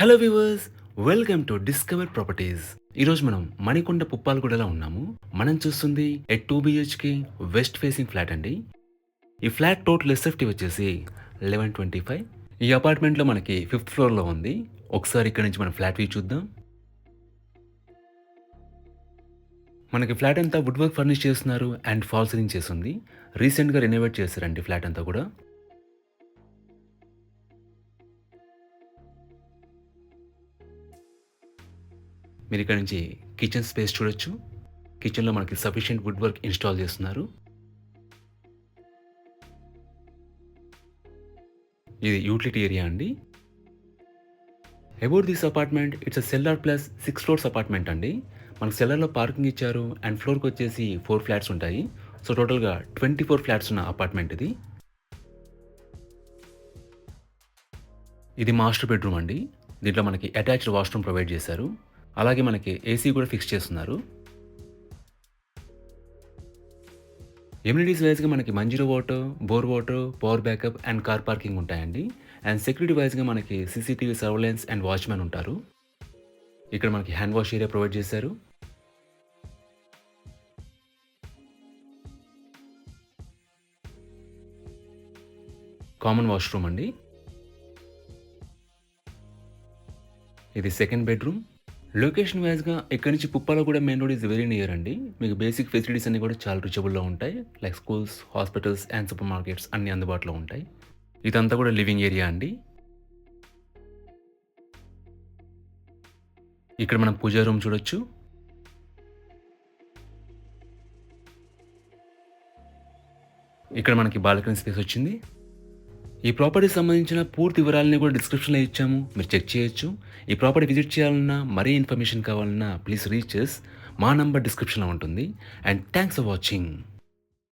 Hello viewers, welcome to discover properties. ఈరోజు మనం మణికొండ పుప్పాలగూడలో ఉన్నాము. మనం చూస్తుంది 2 బిహెచ్కే వెస్ట్ ఫేసింగ్ ఫ్లాట్ అండి. ఈ ఫ్లాట్ టోటల్ ఎస్ఎఫ్టీ వచ్చేసి 1125. ఈ అపార్ట్మెంట్లో మనకి 5th ఫ్లోర్లో ఉంది. ఒకసారి ఇక్కడ నుంచి మనం ఫ్లాట్ వ్యూ చూద్దాం. మనకి ఫ్లాట్ అంతా వుడ్ వర్క్ ఫర్నిష్ చేస్తున్నారు అండ్ ఫాల్ సీలింగ్ చేస్తుంది. రీసెంట్గా రెనోవేట్ చేశారండి ఫ్లాట్ అంతా కూడా. మీరు ఇక్కడ నుంచి కిచెన్ స్పేస్ చూడొచ్చు. కిచెన్లో మనకి సఫిషియెంట్ వుడ్ వర్క్ ఇన్‌స్టాల్ చేస్తున్నారు. ఇది యూటిలిటీ ఏరియా అండి. About this apartment it's a cellar plus 6 floors apartment అండి. మనకు సెల్లార్‌లో పార్కింగ్ ఇచ్చారు అండ్ ఫ్లోర్‌కొచ్చేసి 4 ఫ్లాట్స్ ఉంటాయి. సో టోటల్‌గా 24 ఫ్లాట్స్ ఉన్న అపార్ట్మెంట్ ఇది. ఇది మాస్టర్ బెడ్రూమ్ అండి. దీంట్లో మనకి అటాచ్డ్ వాష్‌రూమ్ ప్రొవైడ్ చేశారు. అలాగే మనకి ఏసీ కూడా ఫిక్స్ చేసున్నారు. ఎమ్యూనిటీస్ వైస్‌గా మనకి Manjeera water, bore water, power backup and car parking ఉంటాయండి. అండ్ సెక్యూరిటీ వైస్‌గా మనకి సీసీటీవీ సర్వేలెన్స్ అండ్ వాచ్‌మెన్ ఉంటారు. ఇక్కడ మనకి హ్యాండ్ వాష్ ఏరియా ప్రొవైడ్ చేశారు. కామన్ వాష్‌రూమ్ అండి. ఇది సెకండ్ బెడ్రూమ్. లొకేషన్ వైస్‌గా ఇక్కడి నుంచి Puppalaguda main road is very near అండి. మీకు బేసిక్ ఫెసిలిటీస్ అన్నీ కూడా చాలా రీచబుల్‌లో ఉంటాయి. Like schools, hospitals and super markets అన్నీ అందుబాటులో ఉంటాయి. ఇదంతా కూడా లివింగ్ ఏరియా అండి. ఇక్కడ మనం పూజా రూమ్ చూడొచ్చు. ఇక్కడ మనకి బాల్కనీ స్పేస్ వచ్చింది. ఈ ప్రాపర్టీకి సంబంధించిన పూర్తి వివరాలని కూడా డిస్క్రిప్షన్‌లో ఇచ్చాము. మీరు చెక్ చేయొచ్చు. ఈ ప్రాపర్టీ విజిట్ చేయాలన్నా, మరీ ఇన్ఫర్మేషన్ కావాలన్నా ప్లీజ్ రీచ్ అస్. మా నంబర్ డిస్క్రిప్షన్‌లో ఉంటుంది. And thanks for watching.